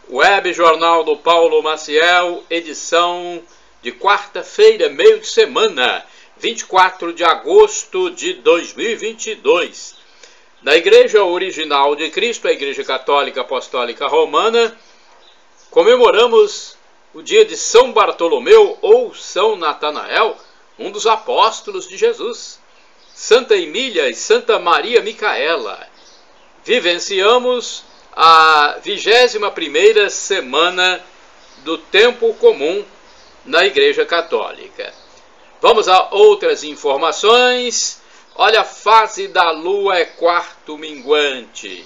Web Jornal do Paulo Maciel, edição de quarta-feira, meio de semana, 24 de agosto de 2022. Na Igreja Original de Cristo, a Igreja Católica Apostólica Romana, comemoramos o dia de São Bartolomeu ou São Natanael, um dos apóstolos de Jesus. Santa Emília e Santa Maria Micaela. Vivenciamos a 21ª semana do Tempo Comum na Igreja Católica. Vamos a outras informações. Olha, a fase da Lua é quarto minguante.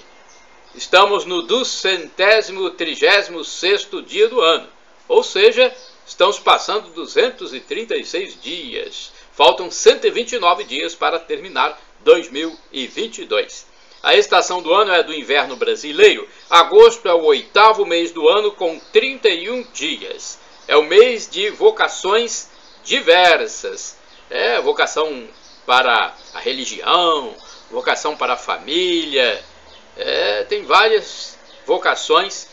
Estamos no 236º dia do ano, ou seja, estamos passando 236 dias. Faltam 129 dias para terminar 2022. A estação do ano é do inverno brasileiro. Agosto é o 8º mês do ano com 31 dias. É o mês de vocações diversas. É vocação para a religião, vocação para a família. Tem várias vocações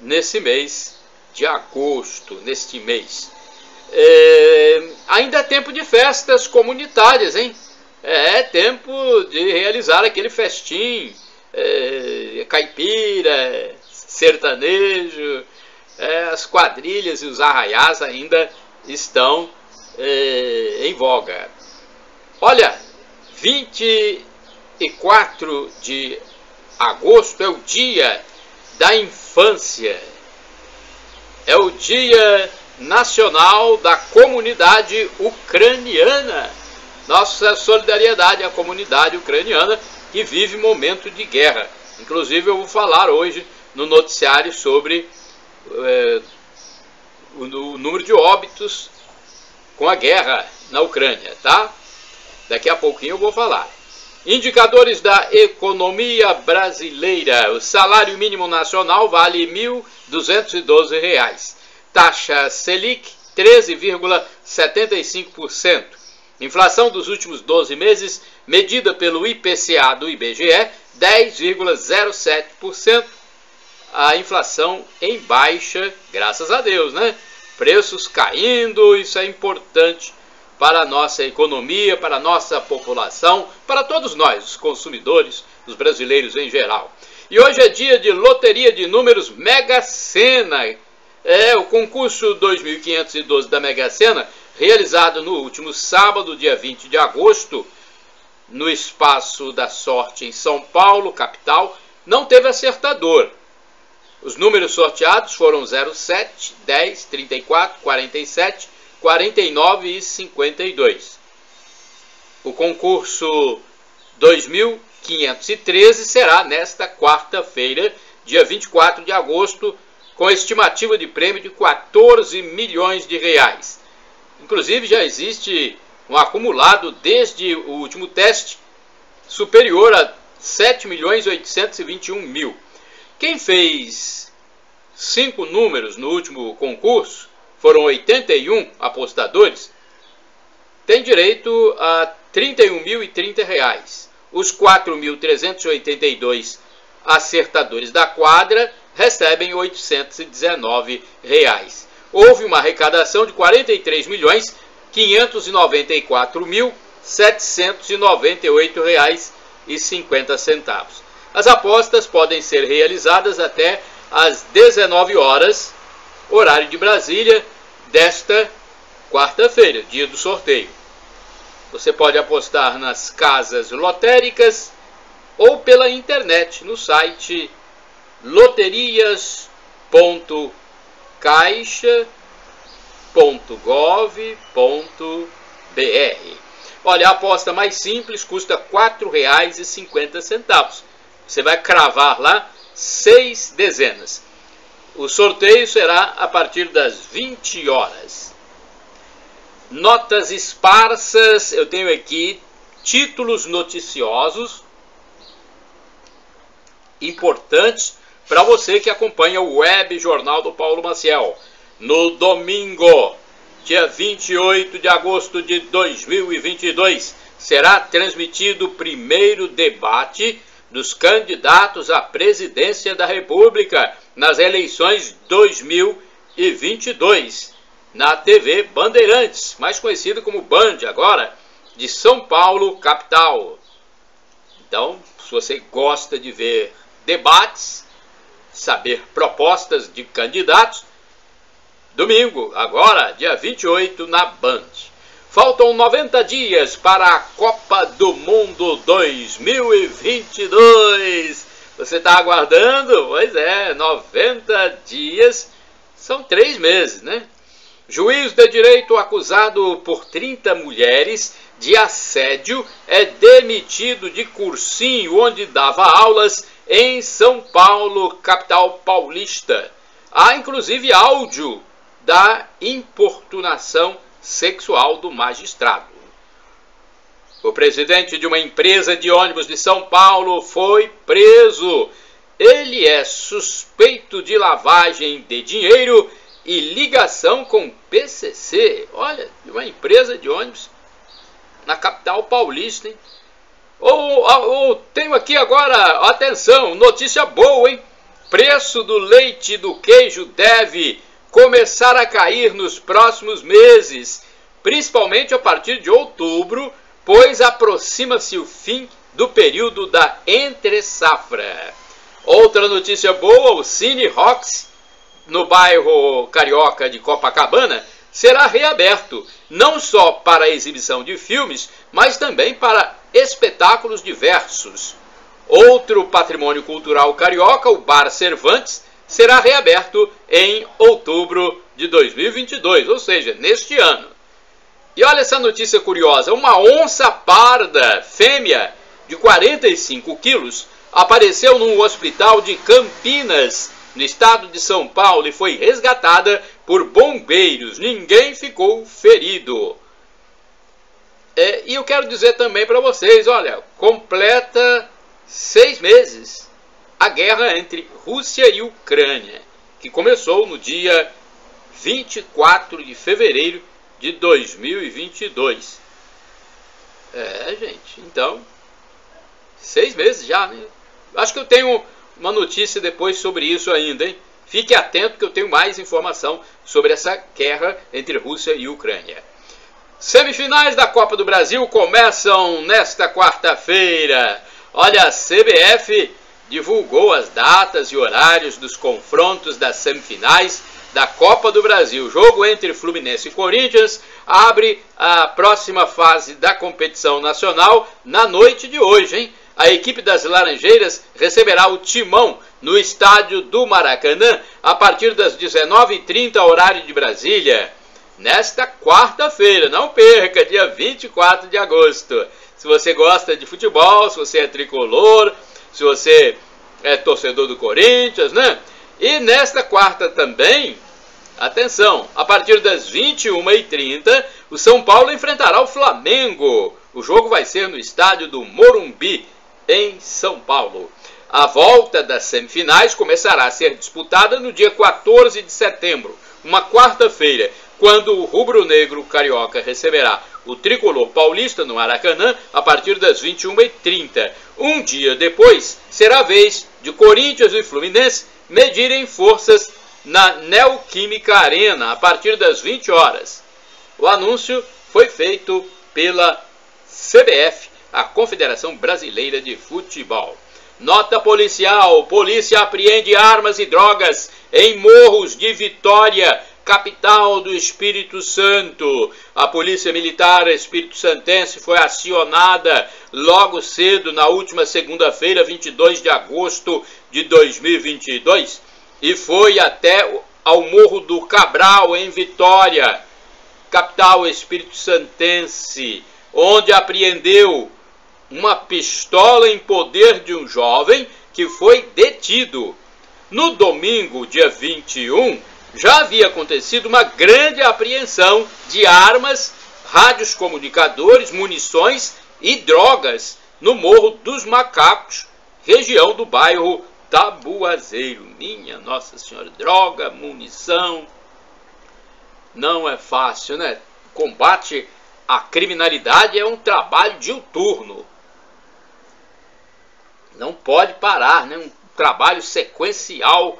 nesse mês de agosto, neste mês. Ainda é tempo de festas comunitárias, hein? É tempo de realizar aquele festim, caipira, sertanejo, as quadrilhas e os arraiás ainda estão em voga. Olha, 24 de agosto é o dia da infância. É o dia nacional da comunidade ucraniana. Nossa solidariedade à comunidade ucraniana que vive momento de guerra. Inclusive eu vou falar hoje no noticiário sobre o número de óbitos com a guerra na Ucrânia, tá? Daqui a pouquinho eu vou falar. Indicadores da economia brasileira. O salário mínimo nacional vale R$ 1.212. Taxa Selic 13,75%. Inflação dos últimos 12 meses, medida pelo IPCA do IBGE, 10,07%. A inflação em baixa, graças a Deus, né? Preços caindo, isso é importante para a nossa economia, para a nossa população, para todos nós, os consumidores, os brasileiros em geral. E hoje é dia de loteria de números Mega Sena. O concurso 2512 da Mega Sena, realizado no último sábado, dia 20 de agosto, no Espaço da Sorte em São Paulo, capital, não teve acertador. Os números sorteados foram 07, 10, 34, 47, 49 e 52. O concurso 2513 será nesta quarta-feira, dia 24 de agosto, com estimativa de prêmio de 14 milhões de reais. Inclusive já existe um acumulado desde o último teste superior a 7.821.000. Quem fez 5 números no último concurso, foram 81 apostadores, tem direito a R$ 31.030. Os 4.382 acertadores da quadra recebem R$ 819. Houve uma arrecadação de R$ 43.594.798,50. As apostas podem ser realizadas até às 19 horas, horário de Brasília, desta quarta-feira, dia do sorteio. Você pode apostar nas casas lotéricas ou pela internet, no site loterias.caixa.gov.br. Olha, a aposta mais simples custa R$ 4,50. Você vai cravar lá 6 dezenas. O sorteio será a partir das 20 horas. Notas esparsas, eu tenho aqui títulos noticiosos importantes para você que acompanha o Web Jornal do Paulo Maciel. No domingo, dia 28 de agosto de 2022, será transmitido o primeiro debate dos candidatos à presidência da República nas eleições 2022 na TV Bandeirantes, mais conhecido como Band agora, de São Paulo, capital. Então, se você gosta de ver debates, saber propostas de candidatos, domingo, agora, dia 28, na Band. Faltam 90 dias para a Copa do Mundo 2022. Você está aguardando? Pois é, 90 dias, são 3 meses, né? Juiz de direito acusado por 30 mulheres de assédio é demitido de cursinho onde dava aulas em São Paulo, capital paulista. Há inclusive áudio da importunação sexual do magistrado. O presidente de uma empresa de ônibus de São Paulo foi preso. Ele é suspeito de lavagem de dinheiro e ligação com PCC. Olha, de uma empresa de ônibus na capital paulista, hein? Tenho aqui agora, atenção, notícia boa, hein? Preço do leite e do queijo deve começar a cair nos próximos meses, principalmente a partir de outubro, pois aproxima-se o fim do período da entre-safra. Outra notícia boa, o Cine Rocks, no bairro carioca de Copacabana, será reaberto, não só para a exibição de filmes, mas também para espetáculos diversos. Outro patrimônio cultural carioca, o Bar Cervantes, será reaberto em outubro de 2022, ou seja, neste ano. E olha essa notícia curiosa, uma onça parda, fêmea, de 45 quilos, apareceu num hospital de Campinas, no estado de São Paulo, e foi resgatada por bombeiros. Ninguém ficou ferido. E eu quero dizer também para vocês, olha, completa 6 meses a guerra entre Rússia e Ucrânia, que começou no dia 24 de fevereiro de 2022. Gente, então, 6 meses já, né? Acho que eu tenho uma notícia depois sobre isso ainda, hein? Fique atento que eu tenho mais informação sobre essa guerra entre Rússia e Ucrânia. Semifinais da Copa do Brasil começam nesta quarta-feira. Olha, a CBF divulgou as datas e horários dos confrontos das semifinais da Copa do Brasil. O jogo entre Fluminense e Corinthians abre a próxima fase da competição nacional na noite de hoje, hein? A equipe das Laranjeiras receberá o Timão no estádio do Maracanã a partir das 19h30, horário de Brasília. Nesta quarta-feira, não perca, dia 24 de agosto. Se você gosta de futebol, se você é tricolor, se você é torcedor do Corinthians, né? E nesta quarta também, atenção, a partir das 21h30, o São Paulo enfrentará o Flamengo. O jogo vai ser no estádio do Morumbi, em São Paulo. A volta das semifinais começará a ser disputada no dia 14 de setembro, uma quarta-feira, quando o rubro-negro carioca receberá o tricolor paulista no Maracanã a partir das 21h30. Um dia depois, será a vez de Corinthians e Fluminense medirem forças na Neoquímica Arena a partir das 20 horas. O anúncio foi feito pela CBF, a Confederação Brasileira de Futebol. Nota policial: polícia apreende armas e drogas em Morros de Vitória, capital do Espírito Santo. A Polícia Militar Espírito Santense foi acionada logo cedo na última segunda-feira, 22 de agosto de 2022, e foi até ao Morro do Cabral, em Vitória, capital Espírito Santense, onde apreendeu uma pistola em poder de um jovem que foi detido. No domingo, dia 21, já havia acontecido uma grande apreensão de armas, rádios comunicadores, munições e drogas no Morro dos Macacos, região do bairro Tabuazeiro. Minha Nossa Senhora, droga, munição, não é fácil, né? Combate à criminalidade é um trabalho diuturno. Não pode parar, né? Um trabalho sequencial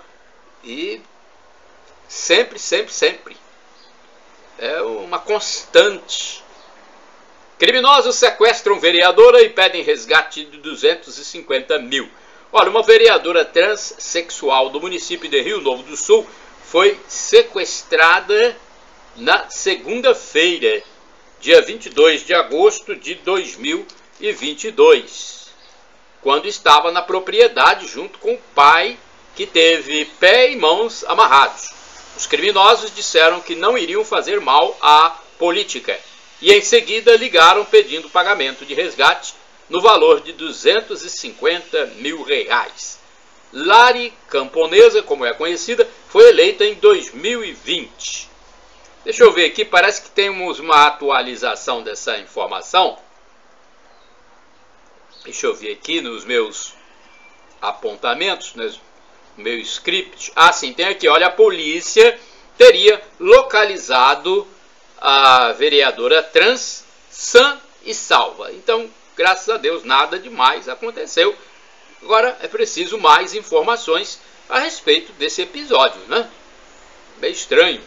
E sempre, sempre, sempre. É uma constante. Criminosos sequestram vereadora e pedem resgate de 250 mil. Olha, uma vereadora transexual do município de Rio Novo do Sul foi sequestrada na segunda-feira, dia 22 de agosto de 2022, quando estava na propriedade junto com o pai, que teve pé e mãos amarrados. Os criminosos disseram que não iriam fazer mal à política e em seguida ligaram pedindo pagamento de resgate no valor de 250 mil reais. Lari Camponesa, como é conhecida, foi eleita em 2020. Deixa eu ver aqui, parece que temos uma atualização dessa informação. Deixa eu ver aqui nos meus apontamentos, no meu script. Ah, sim, tem aqui, olha, a polícia teria localizado a vereadora trans sã e salva. Então, graças a Deus, nada demais aconteceu. Agora é preciso mais informações a respeito desse episódio, né? Bem estranho.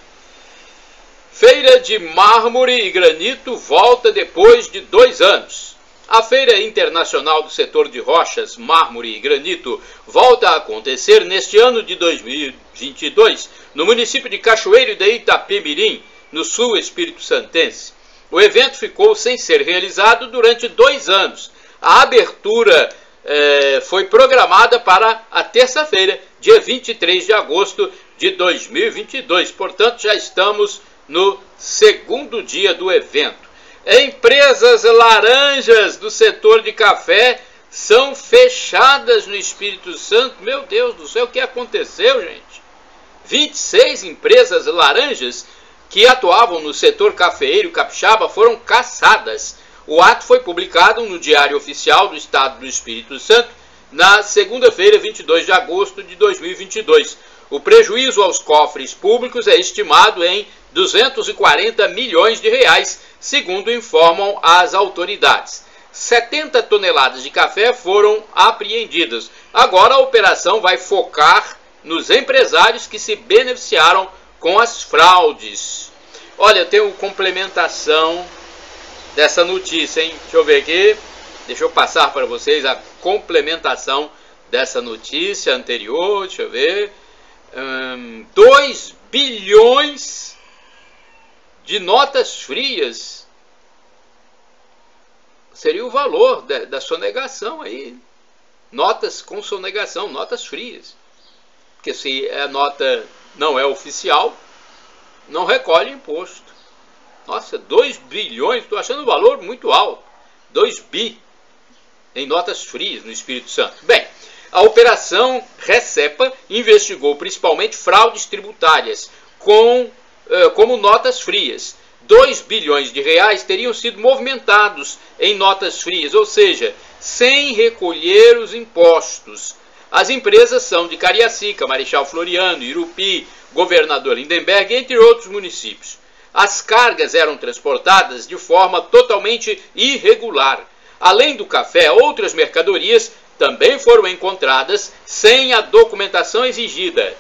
Feira de mármore e granito volta depois de 2 anos. A Feira Internacional do Setor de Rochas, Mármore e Granito volta a acontecer neste ano de 2022, no município de Cachoeiro de Itapemirim, no sul espírito-santense. O evento ficou sem ser realizado durante 2 anos. A abertura foi programada para a terça-feira, dia 23 de agosto de 2022. Portanto, já estamos no segundo dia do evento. Empresas laranjas do setor de café são fechadas no Espírito Santo. Meu Deus do céu, o que aconteceu, gente? 26 empresas laranjas que atuavam no setor cafeeiro capixaba foram caçadas. O ato foi publicado no Diário Oficial do Estado do Espírito Santo na segunda-feira, 22 de agosto de 2022. O prejuízo aos cofres públicos é estimado em 240 milhões de reais, segundo informam as autoridades. 70 toneladas de café foram apreendidas. Agora a operação vai focar nos empresários que se beneficiaram com as fraudes. Olha, tem uma complementação dessa notícia, hein? Deixa eu ver aqui. Deixa eu passar para vocês a complementação dessa notícia anterior. Deixa eu ver. 2 bilhões de notas frias seria o valor da sonegação aí. Notas com sonegação, notas frias. Porque se a nota não é oficial, não recolhe imposto. Nossa, 2 bilhões, estou achando um valor muito alto. 2 bi em notas frias no Espírito Santo. Bem, a Operação Recepa investigou principalmente fraudes tributárias como notas frias. 2 bilhões de reais teriam sido movimentados em notas frias, ou seja, sem recolher os impostos. As empresas são de Cariacica, Marechal Floriano, Irupi, Governador Lindenberg, entre outros municípios. As cargas eram transportadas de forma totalmente irregular. Além do café, outras mercadorias também foram encontradas sem a documentação exigida.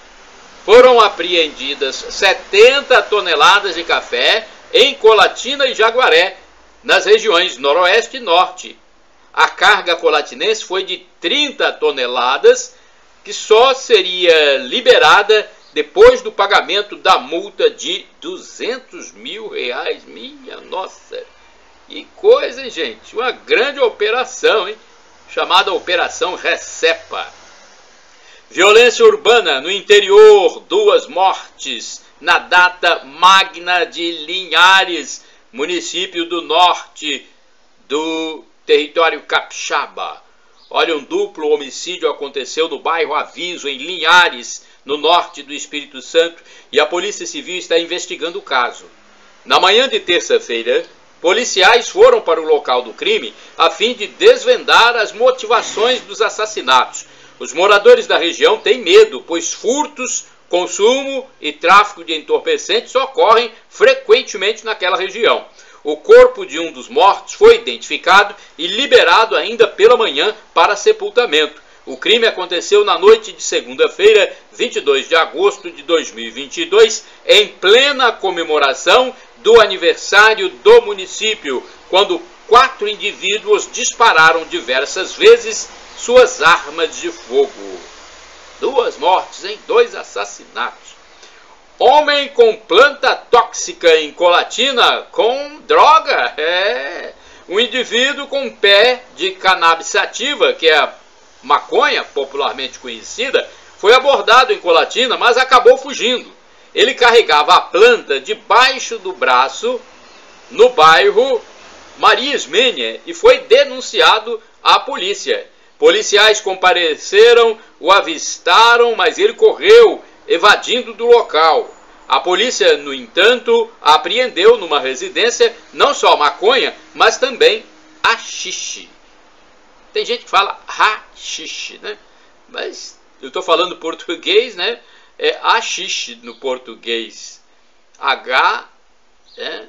Foram apreendidas 70 toneladas de café em Colatina e Jaguaré, nas regiões Noroeste e Norte. A carga colatinense foi de 30 toneladas, que só seria liberada depois do pagamento da multa de 200 mil reais. Minha nossa! Que coisa, hein, gente? Uma grande operação, hein? Chamada Operação Recepa. Violência urbana no interior, 2 mortes na data magna de Linhares, município do norte do território capixaba. Olha, um duplo homicídio aconteceu no bairro Aviso, em Linhares, no norte do Espírito Santo, e a Polícia Civil está investigando o caso. Na manhã de terça-feira, policiais foram para o local do crime a fim de desvendar as motivações dos assassinatos. Os moradores da região têm medo, pois furtos, consumo e tráfico de entorpecentes ocorrem frequentemente naquela região. O corpo de um dos mortos foi identificado e liberado ainda pela manhã para sepultamento. O crime aconteceu na noite de segunda-feira, 22 de agosto de 2022, em plena comemoração do aniversário do município, quando 4 indivíduos dispararam diversas vezes suas armas de fogo. 2 mortes em 2 assassinatos. Homem com planta tóxica em Colatina com droga. Um indivíduo com pé de cannabis sativa, que é a maconha popularmente conhecida, foi abordado em Colatina, mas acabou fugindo. Ele carregava a planta debaixo do braço no bairro Maria Ismênia e foi denunciado à polícia. Policiais compareceram, o avistaram, mas ele correu, evadindo do local. A polícia, no entanto, apreendeu numa residência não só maconha, mas também haxixe. Tem gente que fala haxixe, né? Mas eu estou falando português, né? É haxixe no português. H,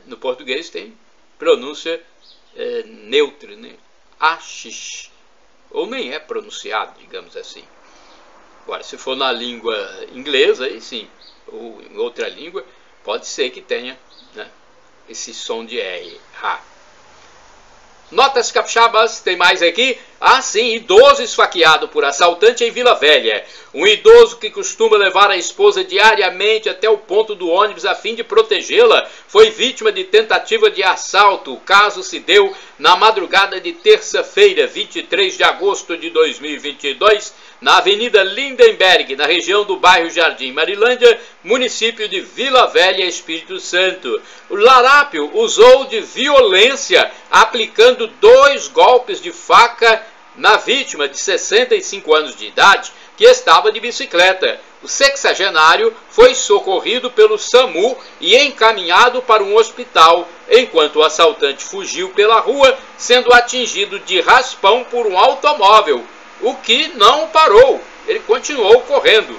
no português tem pronúncia neutra, né? Haxixe. Ou nem é pronunciado, digamos assim. Agora, se for na língua inglesa, aí sim, ou em outra língua, pode ser que tenha, né, esse som de R. Notas capixabas, tem mais aqui? Ah, sim, idoso esfaqueado por assaltante em Vila Velha. Um idoso que costuma levar a esposa diariamente até o ponto do ônibus a fim de protegê-la foi vítima de tentativa de assalto. O caso se deu na madrugada de terça-feira, 23 de agosto de 2022, na Avenida Lindenberg, na região do bairro Jardim Marilândia, município de Vila Velha, Espírito Santo. O larápio usou de violência, aplicando 2 golpes de faca na vítima de 65 anos de idade, que estava de bicicleta. O sexagenário foi socorrido pelo SAMU e encaminhado para um hospital, enquanto o assaltante fugiu pela rua, sendo atingido de raspão por um automóvel, o que não parou, ele continuou correndo.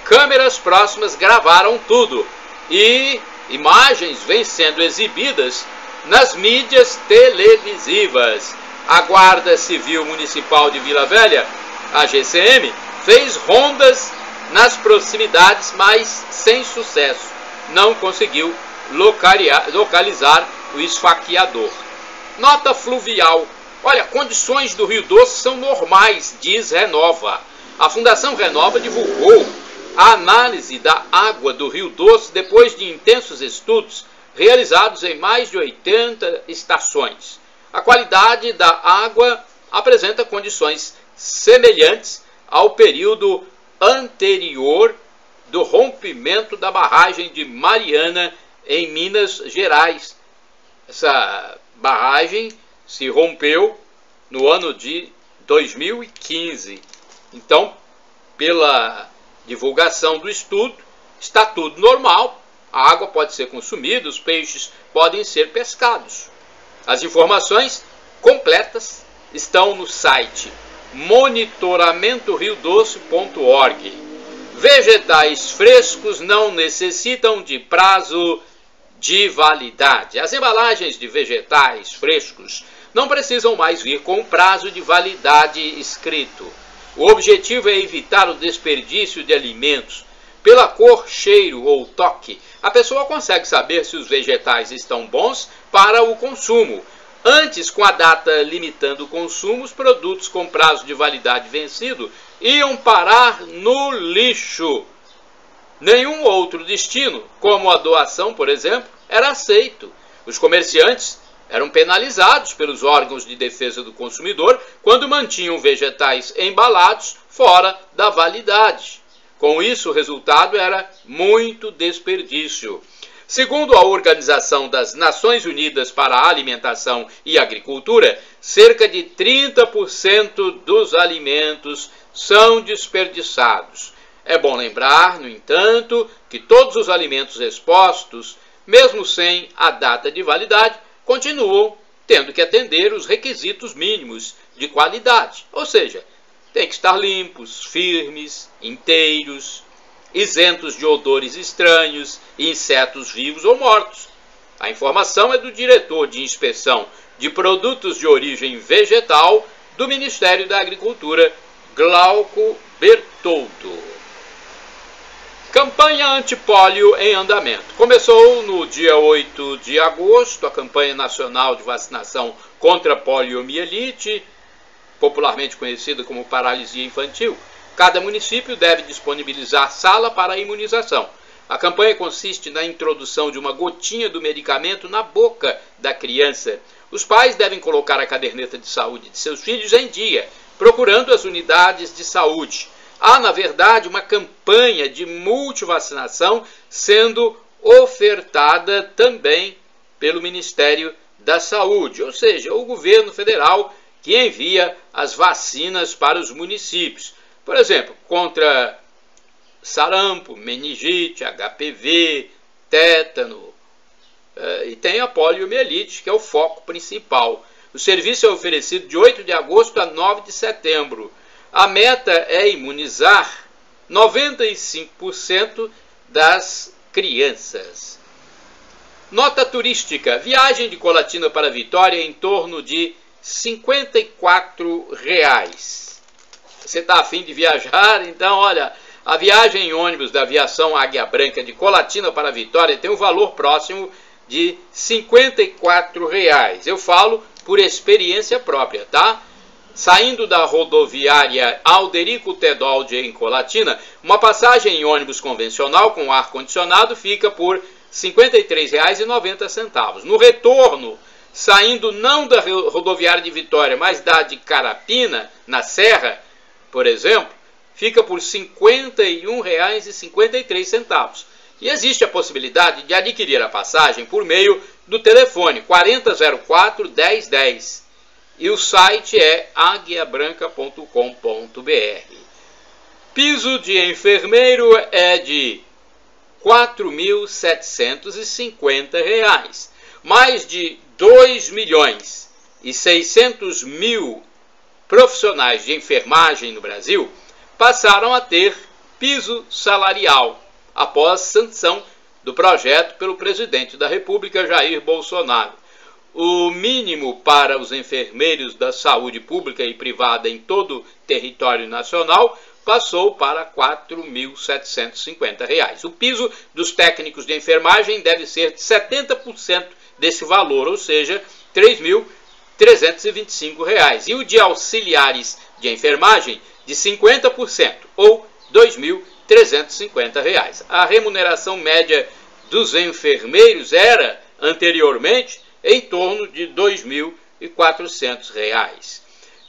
Câmeras próximas gravaram tudo e imagens vêm sendo exibidas nas mídias televisivas. A Guarda Civil Municipal de Vila Velha, a GCM, fez rondas nas proximidades, mas sem sucesso. Não conseguiu localizar o esfaqueador. Nota fluvial. Olha, condições do Rio Doce são normais, diz Renova. A Fundação Renova divulgou a análise da água do Rio Doce depois de intensos estudos realizados em mais de 80 estações. A qualidade da água apresenta condições semelhantes ao período anterior do rompimento da barragem de Mariana em Minas Gerais. Essa barragem se rompeu no ano de 2015. Então, pela divulgação do estudo, está tudo normal. A água pode ser consumida, os peixes podem ser pescados. As informações completas estão no site monitoramentορiodoce.org. Vegetais frescos não necessitam de prazo de validade. As embalagens de vegetais frescos não precisam mais vir com prazo de validade escrito. O objetivo é evitar o desperdício de alimentos. Pela cor, cheiro ou toque, a pessoa consegue saber se os vegetais estão bons para o consumo. Antes, com a data limitando o consumo, os produtos com prazo de validade vencido iam parar no lixo. Nenhum outro destino, como a doação, por exemplo, era aceito. Os comerciantes eram penalizados pelos órgãos de defesa do consumidor quando mantinham vegetais embalados fora da validade. Com isso, o resultado era muito desperdício. Segundo a Organização das Nações Unidas para a Alimentação e Agricultura, cerca de 30% dos alimentos são desperdiçados. É bom lembrar, no entanto, que todos os alimentos expostos, mesmo sem a data de validade, continuam tendo que atender os requisitos mínimos de qualidade. Ou seja, tem que estar limpos, firmes, inteiros, isentos de odores estranhos, insetos vivos ou mortos. A informação é do diretor de inspeção de produtos de origem vegetal do Ministério da Agricultura, Glauco Bertoldo. Campanha antipólio em andamento. Começou no dia 8 de agosto a campanha nacional de vacinação contra poliomielite, popularmente conhecida como paralisia infantil. Cada município deve disponibilizar sala para a imunização. A campanha consiste na introdução de uma gotinha do medicamento na boca da criança. Os pais devem colocar a caderneta de saúde de seus filhos em dia, procurando as unidades de saúde. Há, na verdade, uma campanha de multivacinação sendo ofertada também pelo Ministério da Saúde, ou seja, o governo federal que envia as vacinas para os municípios. Por exemplo, contra sarampo, meningite, HPV, tétano, e tem a poliomielite, que é o foco principal. O serviço é oferecido de 8 de agosto a 9 de setembro. A meta é imunizar 95% das crianças. Nota turística. Viagem de Colatina para Vitória em torno de R$ 54. Você está afim de viajar? Então, olha, a viagem em ônibus da aviação Águia Branca de Colatina para Vitória tem um valor próximo de R$ 54. Eu falo por experiência própria, tá? Saindo da rodoviária Alderico Teodoldi em Colatina, uma passagem em ônibus convencional com ar-condicionado fica por R$ 53,90. No retorno, saindo não da rodoviária de Vitória, mas da de Carapina, na Serra, por exemplo, fica por R$ 51,53. E existe a possibilidade de adquirir a passagem por meio do telefone 4004-1010. E o site é aguiabranca.com.br. Piso de enfermeiro é de R$ 4.750. Mais de 2.600.000 profissionais de enfermagem no Brasil passaram a ter piso salarial após sanção do projeto pelo presidente da República, Jair Bolsonaro. O mínimo para os enfermeiros da saúde pública e privada em todo o território nacional passou para R$ 4.750. O piso dos técnicos de enfermagem deve ser de 70% desse valor, ou seja, R$ 3.325. E o de auxiliares de enfermagem de 50%, ou R$ 2.350. A remuneração média dos enfermeiros era, anteriormente, em torno de R$ 2.400.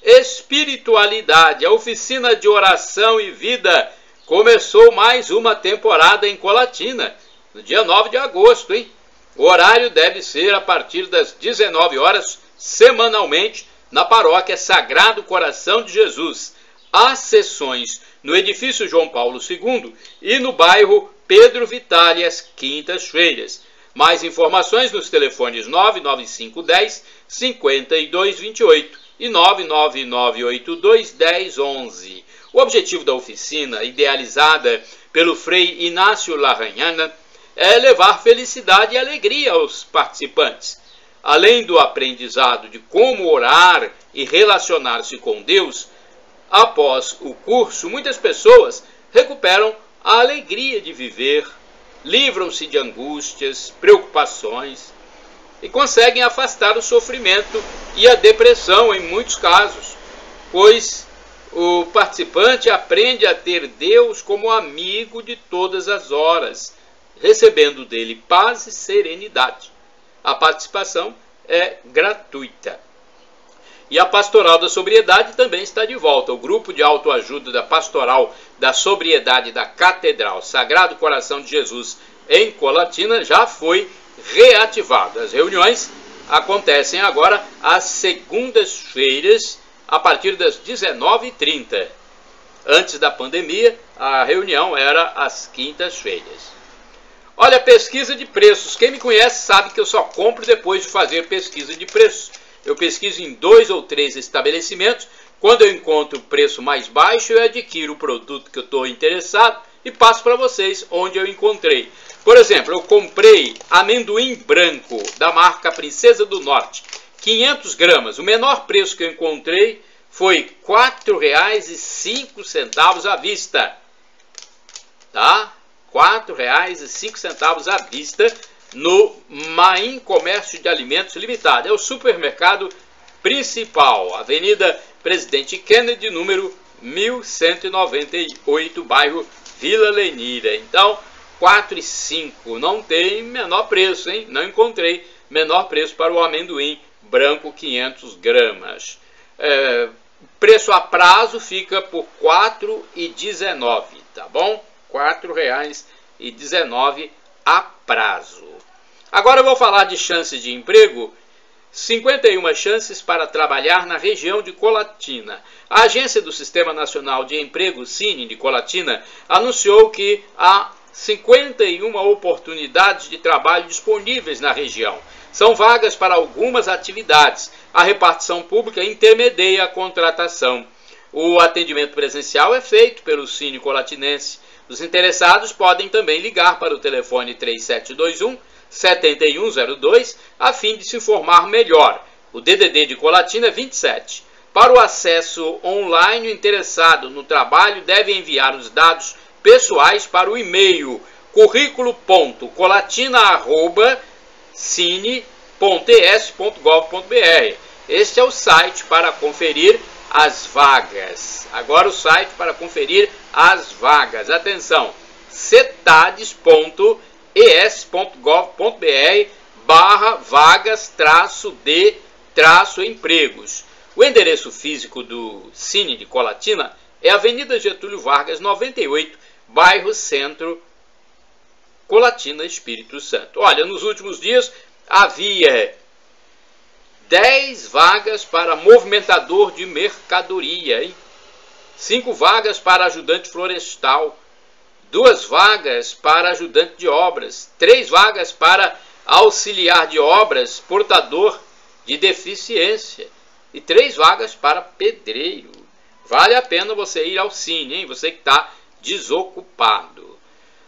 Espiritualidade. A oficina de oração e vida começou mais uma temporada em Colatina, no dia 9 de agosto, hein? O horário deve ser a partir das 19 horas, semanalmente, na paróquia Sagrado Coração de Jesus. Há sessões no edifício João Paulo II e no bairro Pedro Vitale, às quintas-feiras. Mais informações nos telefones 99510 5228 e 99982 1011. O objetivo da oficina, idealizada pelo Frei Inácio Larrañana, é levar felicidade e alegria aos participantes. Além do aprendizado de como orar e relacionar-se com Deus, após o curso, muitas pessoas recuperam a alegria de viver, livram-se de angústias, preocupações e conseguem afastar o sofrimento e a depressão em muitos casos, pois o participante aprende a ter Deus como amigo de todas as horas, recebendo dele paz e serenidade. A participação é gratuita. E a Pastoral da Sobriedade também está de volta. O grupo de autoajuda da Pastoral da Sobriedade da Catedral Sagrado Coração de Jesus em Colatina já foi reativado. As reuniões acontecem agora às segundas-feiras, a partir das 19h30. Antes da pandemia, a reunião era às quintas-feiras. Olha, pesquisa de preços. Quem me conhece sabe que eu só compro depois de fazer pesquisa de preços. Eu pesquiso em 2 ou 3 estabelecimentos. Quando eu encontro o preço mais baixo, eu adquiro o produto que eu estou interessado e passo para vocês onde eu encontrei. Por exemplo, eu comprei amendoim branco da marca Princesa do Norte, 500 gramas. O menor preço que eu encontrei foi R$ 4,05 à vista. Tá? R$ 4,05 à vista no Maim Comércio de Alimentos Limitado. É o supermercado principal, Avenida Presidente Kennedy, número 1198, bairro Vila Lenira. Então, R$ 4,05 não tem menor preço, hein? Não encontrei menor preço para o amendoim branco 500 gramas. Preço a prazo fica por R$ 4,19, tá bom? R$ 4,19 a prazo. Agora eu vou falar de chances de emprego. 51 chances para trabalhar na região de Colatina. A Agência do Sistema Nacional de Emprego, Cine, de Colatina, anunciou que há 51 oportunidades de trabalho disponíveis na região. São vagas para algumas atividades. A repartição pública intermedia a contratação. O atendimento presencial é feito pelo Cine Colatinense. Os interessados podem também ligar para o telefone 3721-7102 a fim de se informar melhor. O DDD de Colatina é 27. Para o acesso online, o interessado no trabalho deve enviar os dados pessoais para o e-mail currículo.colatina@cine.es.gov.br. Este é o site para conferir as vagas. Agora o site para conferir as vagas. Atenção, cetades.es.gov.br/vagas-de-empregos. O endereço físico do Cine de Colatina é Avenida Getúlio Vargas, 98, bairro Centro, Colatina, Espírito Santo. Olha, nos últimos dias havia 10 vagas para movimentador de mercadoria, hein? 5 vagas para ajudante florestal, 2 vagas para ajudante de obras, 3 vagas para auxiliar de obras, portador de deficiência e 3 vagas para pedreiro. Vale a pena você ir ao Cine, hein? Você que está desocupado.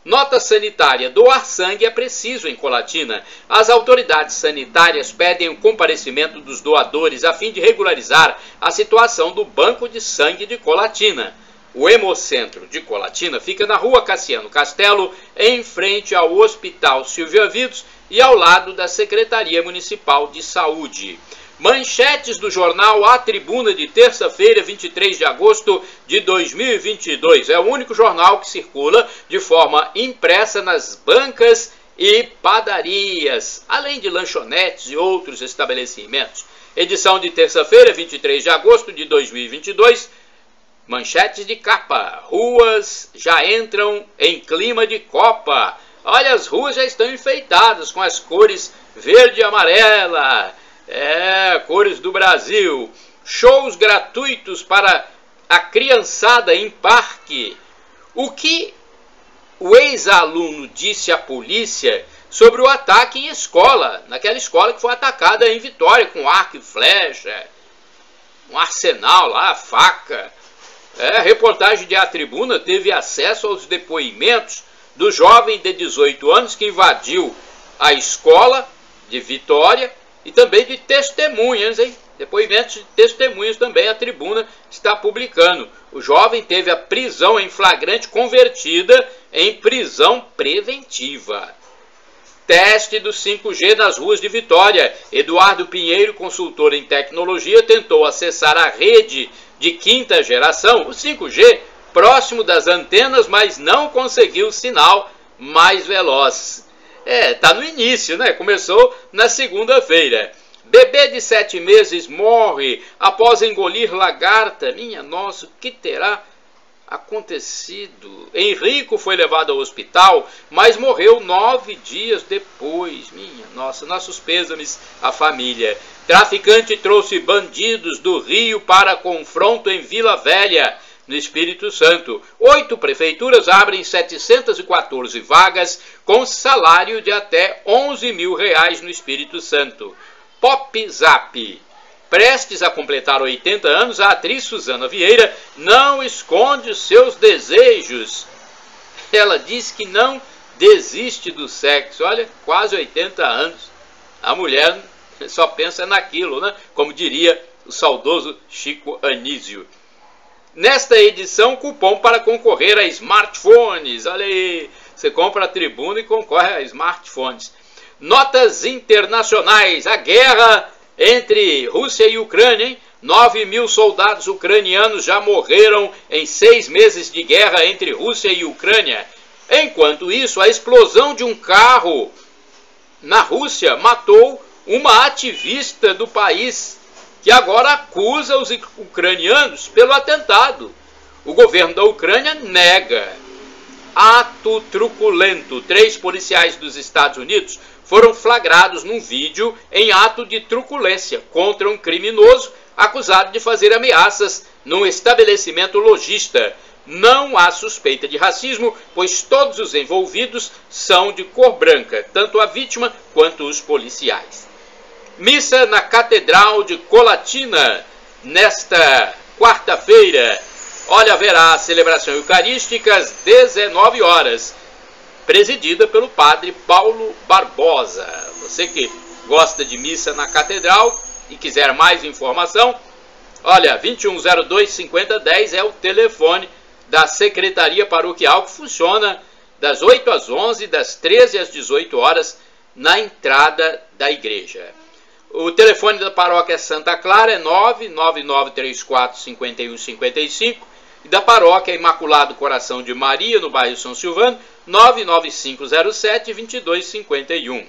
Nota sanitária: doar sangue é preciso em Colatina. As autoridades sanitárias pedem o comparecimento dos doadores a fim de regularizar a situação do Banco de Sangue de Colatina. O Hemocentro de Colatina fica na rua Cassiano Castelo, em frente ao Hospital Silvia Vidos e ao lado da Secretaria Municipal de Saúde. Manchetes do jornal A Tribuna de terça-feira, 23 de agosto de 2022. É o único jornal que circula de forma impressa nas bancas e padarias, além de lanchonetes e outros estabelecimentos. Edição de terça-feira, 23 de agosto de 2022. Manchetes de capa: ruas já entram em clima de Copa. Olha, as ruas já estão enfeitadas com as cores verde e amarela. Cores do Brasil. Shows gratuitos para a criançada em parque. O que o ex-aluno disse à polícia sobre o ataque em escola, naquela escola que foi atacada em Vitória com arco e flecha, um arsenal lá, faca. A reportagem de A Tribuna teve acesso aos depoimentos do jovem de 18 anos que invadiu a escola de Vitória e também de testemunhas, hein? Depoimentos de testemunhas também a Tribuna está publicando. O jovem teve a prisão em flagrante convertida em prisão preventiva. Teste do 5G nas ruas de Vitória. Eduardo Pinheiro, consultor em tecnologia, tentou acessar a rede de quinta geração, o 5G, próximo das antenas, mas não conseguiu o sinal mais veloz. Tá no início, né? Começou na segunda-feira. Bebê de 7 meses morre após engolir lagarta. Minha nossa, o que terá acontecido? Henrico foi levado ao hospital, mas morreu 9 dias depois. Minha nossa, nossos pêsames à família. Traficante trouxe bandidos do Rio para confronto em Vila Velha, no Espírito Santo. 8 prefeituras abrem 714 vagas com salário de até R$11 mil no Espírito Santo. Pop Zap. Prestes a completar 80 anos, a atriz Suzana Vieira não esconde os seus desejos. Ela diz que não desiste do sexo. Olha, quase 80 anos. A mulher só pensa naquilo, né? Como diria o saudoso Chico Anísio. Nesta edição, cupom para concorrer a smartphones. Olha aí, você compra a tribuna e concorre a smartphones. Notas internacionais, a guerra entre Rússia e Ucrânia, hein? 9.000 soldados ucranianos já morreram em 6 meses de guerra entre Rússia e Ucrânia. Enquanto isso, a explosão de um carro na Rússia matou uma ativista do país, que agora acusa os ucranianos pelo atentado. O governo da Ucrânia nega. Ato truculento. 3 policiais dos Estados Unidos foram flagrados num vídeo em ato de truculência contra um criminoso acusado de fazer ameaças num estabelecimento lojista. Não há suspeita de racismo, pois todos os envolvidos são de cor branca, tanto a vítima quanto os policiais. Missa na Catedral de Colatina, nesta quarta-feira. Olha, haverá a celebração eucarística às 19 horas, presidida pelo padre Paulo Barbosa. Você que gosta de missa na Catedral e quiser mais informação, olha, 2102-5010 é o telefone da Secretaria Paroquial, que funciona das 8 às 11, das 13 às 18 horas, na entrada da igreja. O telefone da paróquia Santa Clara é 99934-5155 e da paróquia Imaculado Coração de Maria, no bairro São Silvano, 99507-2251.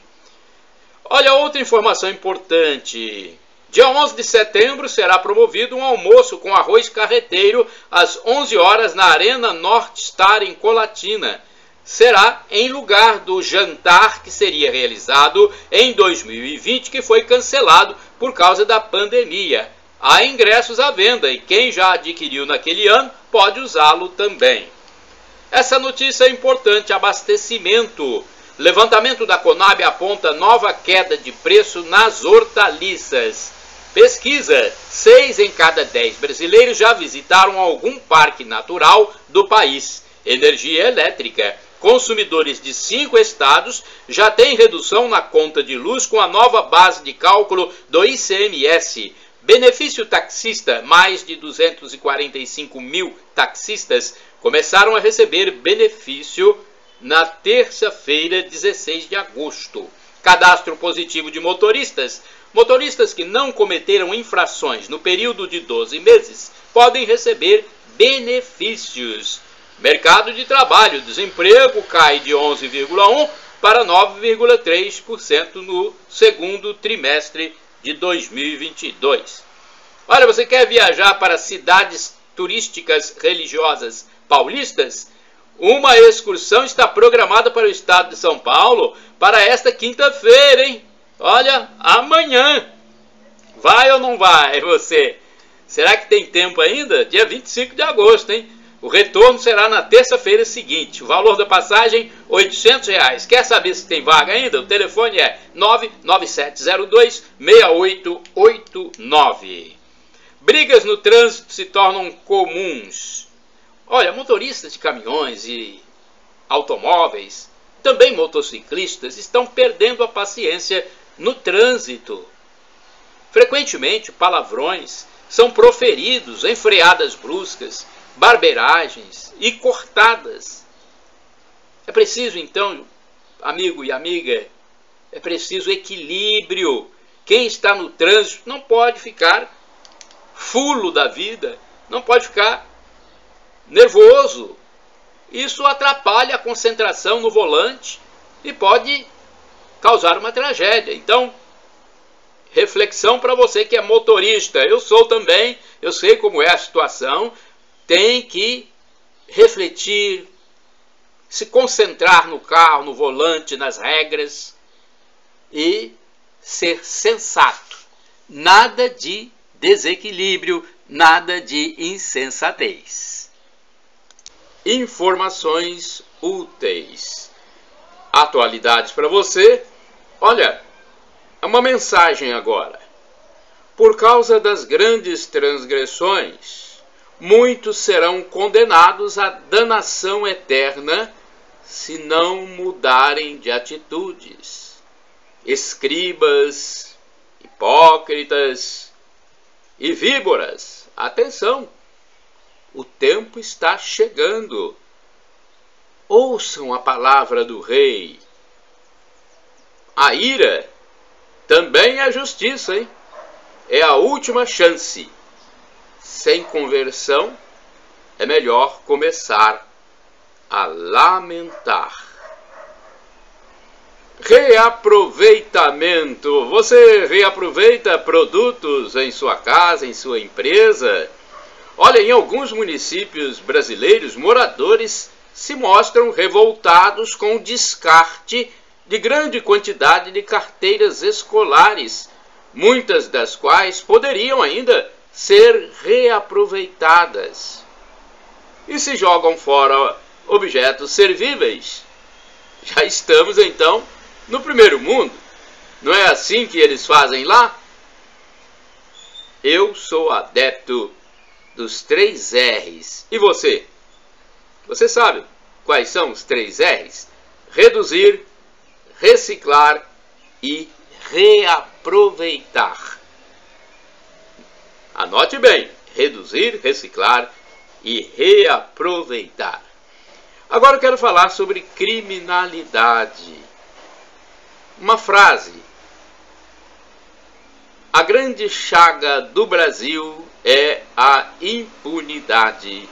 Olha, outra informação importante. Dia 11 de setembro será promovido um almoço com arroz carreteiro às 11 horas na Arena Norte Star, em Colatina. Será em lugar do jantar que seria realizado em 2020, que foi cancelado por causa da pandemia. Há ingressos à venda e quem já adquiriu naquele ano pode usá-lo também. Essa notícia é importante: abastecimento. Levantamento da Conab aponta nova queda de preço nas hortaliças. Pesquisa: 6 em cada 10 brasileiros já visitaram algum parque natural do país. Energia elétrica. Consumidores de 5 estados já têm redução na conta de luz com a nova base de cálculo do ICMS. Benefício taxista: mais de 245 mil taxistas começaram a receber benefício na terça-feira, 16 de agosto. Cadastro positivo de motoristas. Motoristas que não cometeram infrações no período de 12 meses podem receber benefícios. Mercado de trabalho. Desemprego cai de 11,1% para 9,3% no segundo trimestre de 2022. Olha, você quer viajar para cidades turísticas religiosas paulistas? Uma excursão está programada para o estado de São Paulo para esta quinta-feira, hein? Olha, amanhã. Vai ou não vai você? Será que tem tempo ainda? Dia 25 de agosto, hein? O retorno será na terça-feira seguinte. O valor da passagem, R$ 800. Quer saber se tem vaga ainda? O telefone é 99702-6889. Brigas no trânsito se tornam comuns. Olha, motoristas de caminhões e automóveis, também motociclistas, estão perdendo a paciência no trânsito. Frequentemente, palavrões são proferidos em freadas bruscas, barbeiragens e cortadas. É preciso, então, amigo e amiga, é preciso equilíbrio. Quem está no trânsito não pode ficar fulo da vida, não pode ficar nervoso. Isso atrapalha a concentração no volante e pode causar uma tragédia. Então, reflexão para você que é motorista. Eu sou também, eu sei como é a situação. Tem que refletir, se concentrar no carro, no volante, nas regras e ser sensato. Nada de desequilíbrio, nada de insensatez. Informações úteis. Atualidades para você. Olha, uma mensagem agora. Por causa das grandes transgressões, muitos serão condenados à danação eterna se não mudarem de atitudes. Escribas, hipócritas e víboras, atenção, o tempo está chegando. Ouçam a palavra do rei. A ira também é justiça, hein? É a última chance. Sem conversão, é melhor começar a lamentar. Reaproveitamento. Você reaproveita produtos em sua casa, em sua empresa? Olha, em alguns municípios brasileiros, moradores se mostram revoltados com o descarte de grande quantidade de carteiras escolares, muitas das quais poderiam ainda ser reaproveitadas. E se jogam fora objetos servíveis? Já estamos então no primeiro mundo. Não é assim que eles fazem lá? Eu sou adepto dos 3 R's. E você? Você sabe quais são os 3 R's? Reduzir, reciclar e reaproveitar. Anote bem: reduzir, reciclar e reaproveitar. Agora eu quero falar sobre criminalidade. Uma frase: a grande chaga do Brasil é a impunidade,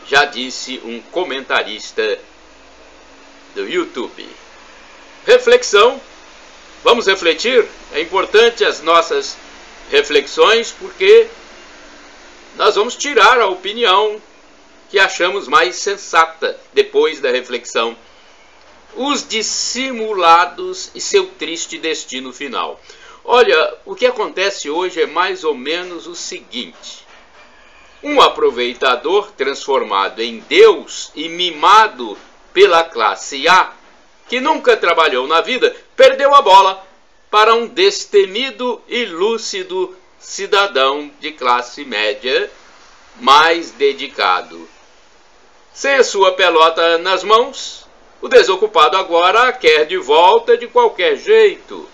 já disse um comentarista do YouTube. Reflexão. Vamos refletir? É importante as nossas reflexões, porque nós vamos tirar a opinião que achamos mais sensata depois da reflexão. Os dissimulados e seu triste destino final. Olha, o que acontece hoje é mais ou menos o seguinte: um aproveitador transformado em Deus e mimado pela classe A, que nunca trabalhou na vida, perdeu a bola para um destemido e lúcido cidadão de classe média mais dedicado. Sem a sua pelota nas mãos, o desocupado agora a quer de volta de qualquer jeito.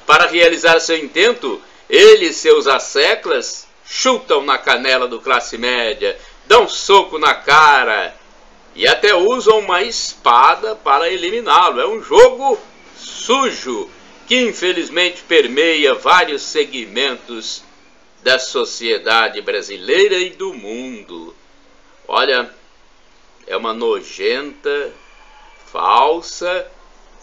Para realizar seu intento, ele e seus asseclas chutam na canela do classe média, dão soco na cara e até usam uma espada para eliminá-lo. É um jogo sujo que infelizmente permeia vários segmentos da sociedade brasileira e do mundo. Olha, é uma nojenta, falsa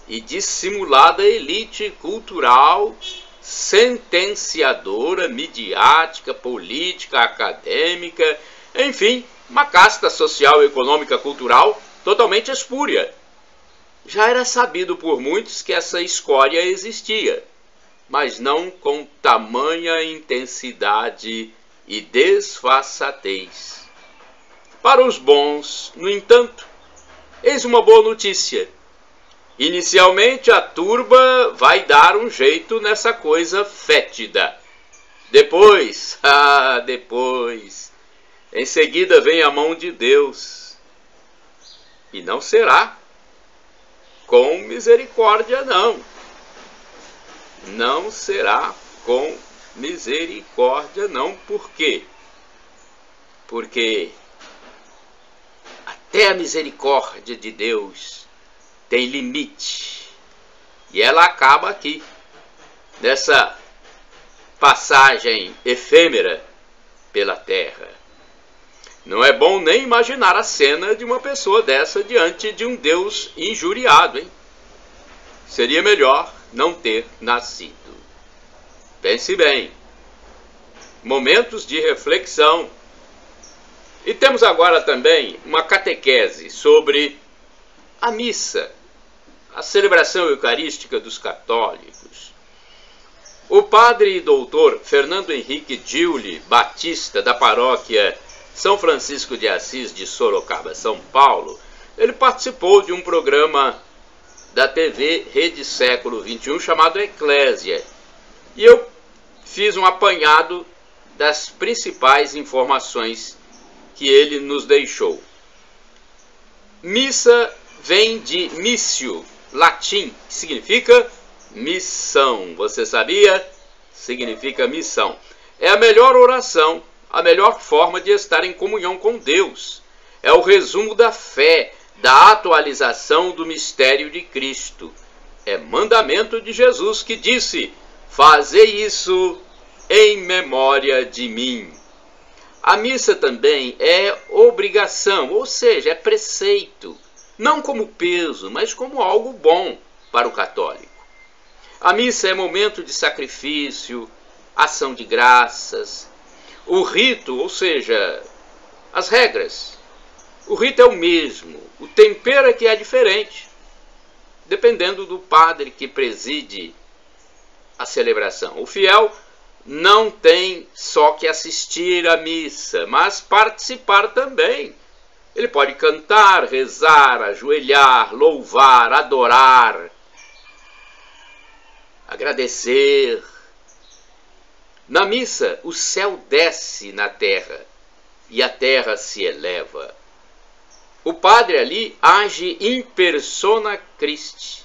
e dissimulada elite cultural, sentenciadora, midiática, política, acadêmica, enfim, uma casta social, econômica, cultural totalmente espúria. Já era sabido por muitos que essa escória existia, mas não com tamanha intensidade e desfaçatez. Para os bons, no entanto, eis uma boa notícia. Inicialmente a turba vai dar um jeito nessa coisa fétida. Depois, em seguida vem a mão de Deus. E não será com misericórdia, não. Não será com misericórdia, não. Por quê? Porque até a misericórdia de Deus tem limite. E ela acaba aqui, nessa passagem efêmera pela terra. Não é bom nem imaginar a cena de uma pessoa dessa diante de um Deus injuriado, hein? Seria melhor não ter nascido. Pense bem. Momentos de reflexão. E temos agora também uma catequese sobre a missa, a celebração eucarística dos católicos. O padre e doutor Fernando Henrique Giuli Batista, da paróquia São Francisco de Assis de Sorocaba, São Paulo, ele participou de um programa da TV Rede Século XXI chamado Eclésia. E eu fiz um apanhado das principais informações que ele nos deixou. Missa vem de missio, latim, que significa missão. Você sabia? Significa missão. é a melhor oração, a melhor forma de estar em comunhão com Deus. É o resumo da fé, da atualização do mistério de Cristo. É mandamento de Jesus que disse: fazei isso em memória de mim. A missa também é obrigação, ou seja, é preceito, não como peso, mas como algo bom para o católico. A missa é momento de sacrifício, ação de graças. O rito, ou seja, as regras. O rito é o mesmo, o tempero é que é diferente, dependendo do padre que preside a celebração. O fiel não tem só que assistir à missa, mas participar também. Ele pode cantar, rezar, ajoelhar, louvar, adorar, agradecer. Na missa, o céu desce na terra e a terra se eleva. O padre ali age in persona Christi,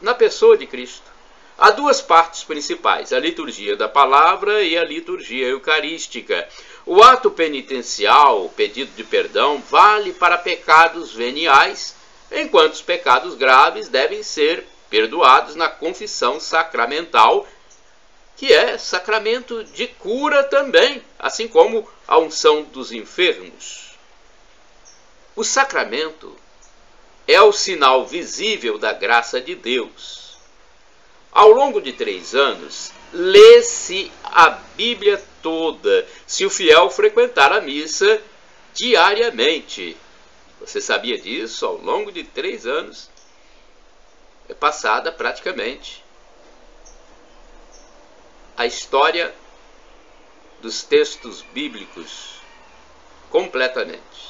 na pessoa de Cristo. Há duas partes principais, a liturgia da palavra e a liturgia eucarística. O ato penitencial, o pedido de perdão, vale para pecados veniais, enquanto os pecados graves devem ser perdoados na confissão sacramental, que é sacramento de cura também, assim como a unção dos enfermos. O sacramento é o sinal visível da graça de Deus. Ao longo de 3 anos, lê-se a Bíblia toda, se o fiel frequentar a missa diariamente. Você sabia disso? Ao longo de 3 anos, é passada praticamente a história dos textos bíblicos completamente.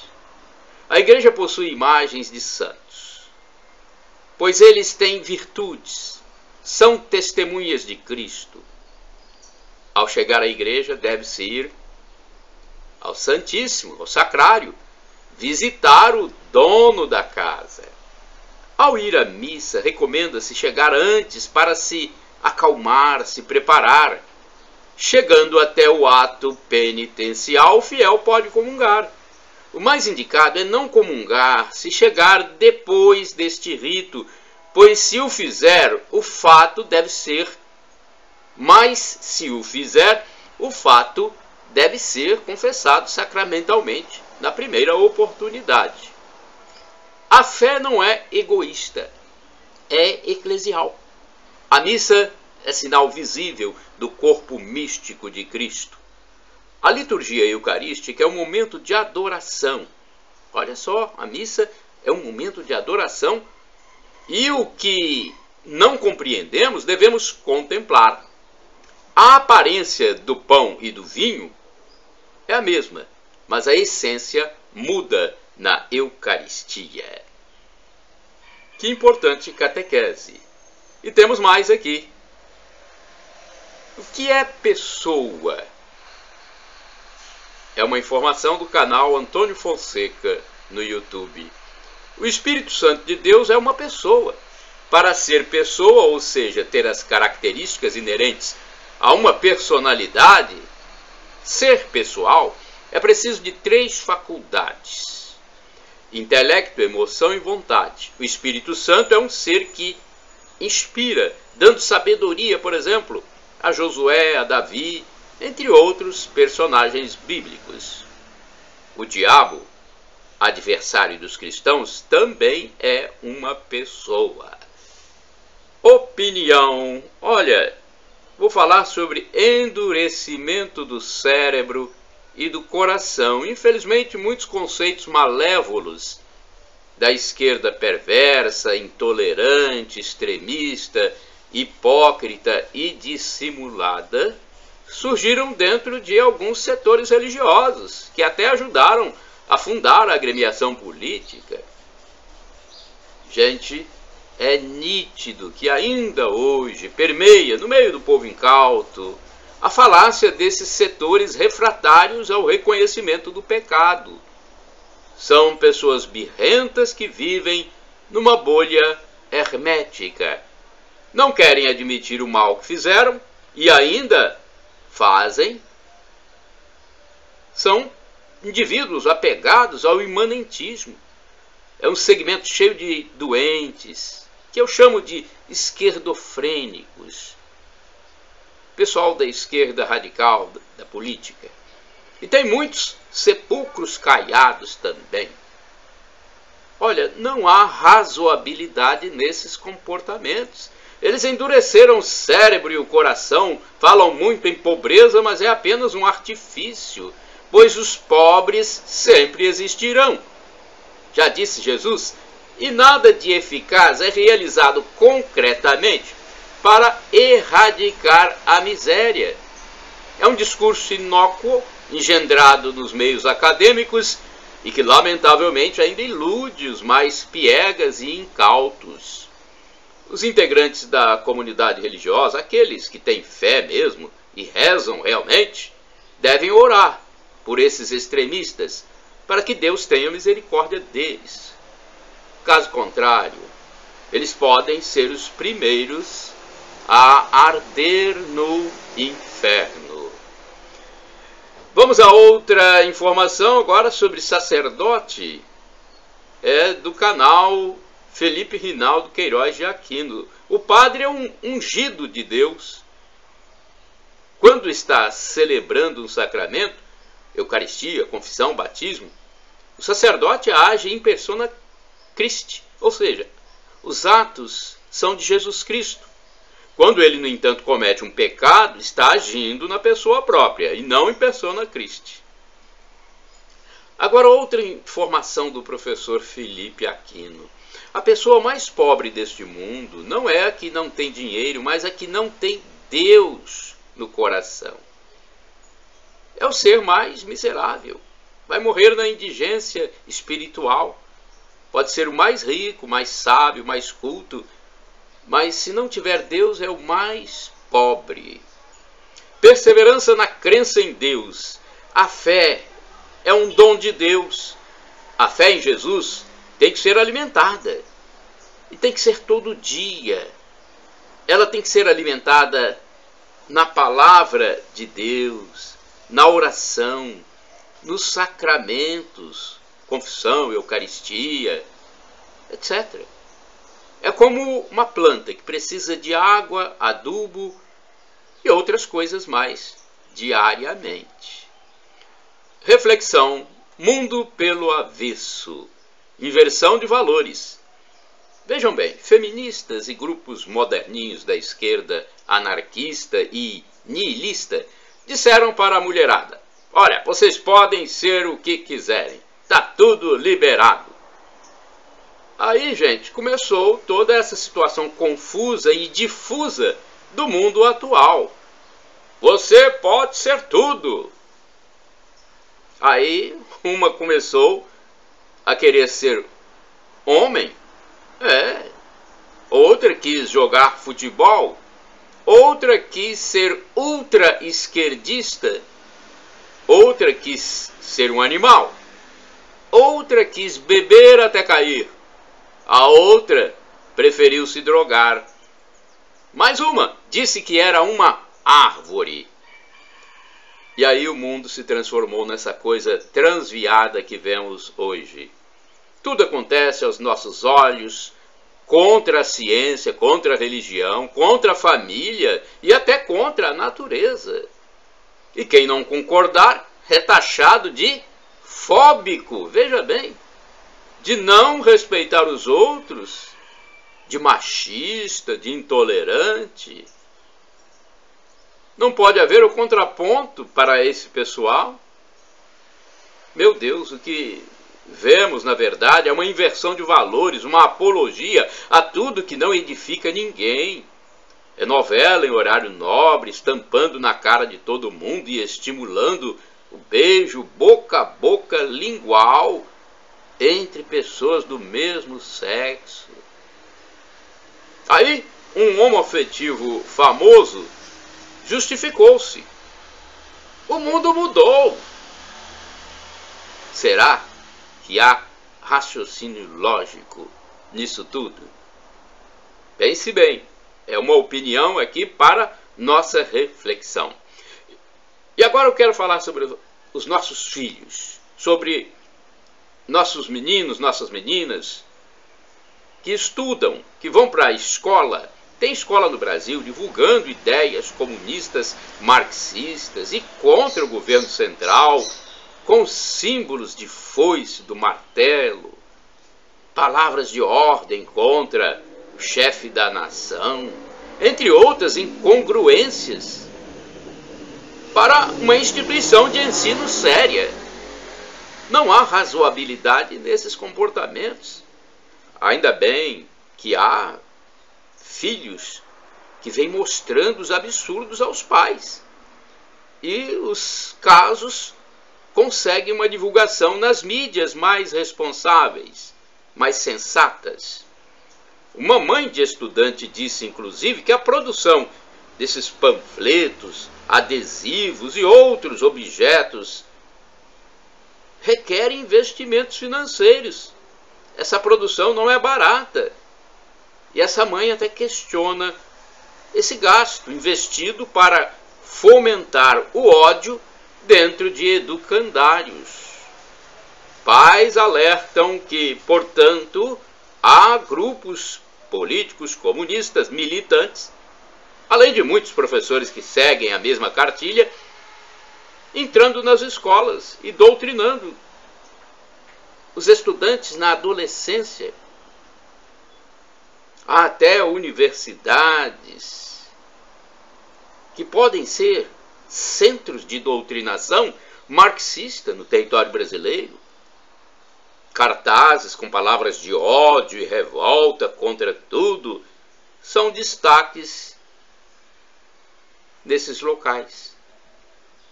A igreja possui imagens de santos, pois eles têm virtudes, são testemunhas de Cristo. Ao chegar à igreja, deve-se ir ao Santíssimo, ao Sacrário, visitar o dono da casa. Ao ir à missa, recomenda-se chegar antes para se acalmar, se preparar. Chegando até o ato penitencial, o fiel pode comungar. O mais indicado é não comungar se chegar depois deste rito, pois se o fizer, o fato deve ser, confessado sacramentalmente na primeira oportunidade. A fé não é egoísta, é eclesial. A missa é sinal visível do corpo místico de Cristo. A liturgia eucarística é um momento de adoração. Olha só, a missa é um momento de adoração. E o que não compreendemos, devemos contemplar. A aparência do pão e do vinho é a mesma, mas a essência muda na Eucaristia. Que importante catequese. E temos mais aqui. O que é pessoa? É uma informação do canal Antônio Fonseca no YouTube. O Espírito Santo de Deus é uma pessoa. Para ser pessoa, ou seja, ter as características inerentes a uma personalidade, ser pessoal, é preciso de 3 faculdades: intelecto, emoção e vontade. O Espírito Santo é um ser que inspira, dando sabedoria, por exemplo, a Josué, a Davi, entre outros personagens bíblicos. O diabo, adversário dos cristãos, também é uma pessoa. Opinião. Olha, vou falar sobre endurecimento do cérebro e do coração. Infelizmente, muitos conceitos malévolos da esquerda perversa, intolerante, extremista, hipócrita e dissimulada surgiram dentro de alguns setores religiosos que até ajudaram a fundar a agremiação política. Gente, é nítido que ainda hoje permeia no meio do povo incauto a falácia desses setores refratários ao reconhecimento do pecado. São pessoas birrentas que vivem numa bolha hermética. Não querem admitir o mal que fizeram e ainda fazem são indivíduos apegados ao imanentismo. É um segmento cheio de doentes, que eu chamo de esquerdofrênicos. Pessoal da esquerda radical da política. E tem muitos sepulcros caiados também. Olha, não há razoabilidade nesses comportamentos. Eles endureceram o cérebro e o coração, falam muito em pobreza, mas é apenas um artifício, pois os pobres sempre existirão. Já disse Jesus, e nada de eficaz é realizado concretamente para erradicar a miséria. É um discurso inócuo, engendrado nos meios acadêmicos e que, lamentavelmente, ainda ilude os mais piegas e incautos. Os integrantes da comunidade religiosa, aqueles que têm fé mesmo e rezam realmente, devem orar por esses extremistas para que Deus tenha misericórdia deles. Caso contrário, eles podem ser os primeiros a arder no inferno. Vamos a outra informação agora sobre sacerdote. É do canal Felipe Rinaldo Queiroz de Aquino. O padre é um ungido de Deus. Quando está celebrando um sacramento, Eucaristia, confissão, batismo, o sacerdote age em persona Christi, ou seja, os atos são de Jesus Cristo. Quando ele, no entanto, comete um pecado, está agindo na pessoa própria e não em persona Christi. Agora, outra informação do professor Felipe Aquino. A pessoa mais pobre deste mundo não é a que não tem dinheiro, mas a que não tem Deus no coração. É o ser mais miserável. Vai morrer na indigência espiritual. Pode ser o mais rico, mais sábio, mais culto, mas se não tiver Deus é o mais pobre. Perseverança na crença em Deus. A fé é um dom de Deus. A fé em Jesus tem que ser alimentada. E tem que ser todo dia. Ela tem que ser alimentada na palavra de Deus, na oração, nos sacramentos, confissão, Eucaristia, etc. É como uma planta que precisa de água, adubo e outras coisas mais diariamente. Reflexão: mundo pelo avesso. Inversão de valores. Vejam bem, feministas e grupos moderninhos da esquerda anarquista e nihilista disseram para a mulherada: olha, vocês podem ser o que quiserem, tá tudo liberado. Aí, gente, começou toda essa situação confusa e difusa do mundo atual. Você pode ser tudo. Aí, uma começou a querer ser homem, outra quis jogar futebol, outra quis ser ultra esquerdista, outra quis ser um animal, outra quis beber até cair, a outra preferiu se drogar. Mais uma disse que era uma árvore. E aí o mundo se transformou nessa coisa transviada que vemos hoje. Tudo acontece aos nossos olhos, contra a ciência, contra a religião, contra a família e até contra a natureza. E quem não concordar é taxado de fóbico, veja bem, de não respeitar os outros, de machista, de intolerante. Não pode haver o contraponto para esse pessoal? Meu Deus, o que vemos, na verdade, é uma inversão de valores, uma apologia a tudo que não edifica ninguém. É novela em horário nobre, estampando na cara de todo mundo e estimulando o beijo boca a boca lingual entre pessoas do mesmo sexo. Aí, um homoafetivo famoso justificou-se. O mundo mudou. Será que há raciocínio lógico nisso tudo? Pense bem, é uma opinião aqui para nossa reflexão. E agora eu quero falar sobre os nossos filhos, sobre nossos meninos, nossas meninas, que estudam, que vão para a escola. Tem escola no Brasil divulgando ideias comunistas, marxistas e contra o governo central, com símbolos de foice, do martelo, palavras de ordem contra o chefe da nação, entre outras incongruências, para uma instituição de ensino séria. Não há razoabilidade nesses comportamentos. Ainda bem que há filhos que vêm mostrando os absurdos aos pais. E os casos conseguem uma divulgação nas mídias mais responsáveis, mais sensatas. Uma mãe de estudante disse, inclusive, que a produção desses panfletos, adesivos e outros objetos requer investimentos financeiros. Essa produção não é barata. E essa mãe até questiona esse gasto investido para fomentar o ódio dentro de educandários. Pais alertam que, portanto, há grupos políticos comunistas militantes, além de muitos professores que seguem a mesma cartilha, entrando nas escolas e doutrinando os estudantes na adolescência. Há até universidades que podem ser centros de doutrinação marxista no território brasileiro. Cartazes com palavras de ódio e revolta contra tudo são destaques nesses locais,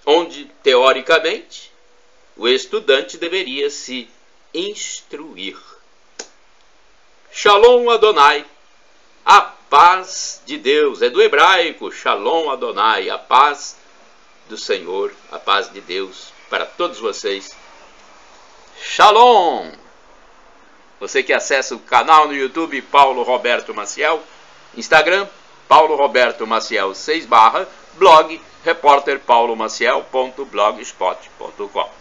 onde, teoricamente, o estudante deveria se instruir. Shalom Adonai, a paz de Deus, é do hebraico, Shalom Adonai, a paz do Senhor, a paz de Deus para todos vocês. Shalom! Você que acessa o canal no YouTube Paulo Roberto Maciel, Instagram Paulo Roberto Maciel 6/, blog repórterpaulomaciel.blogspot.com.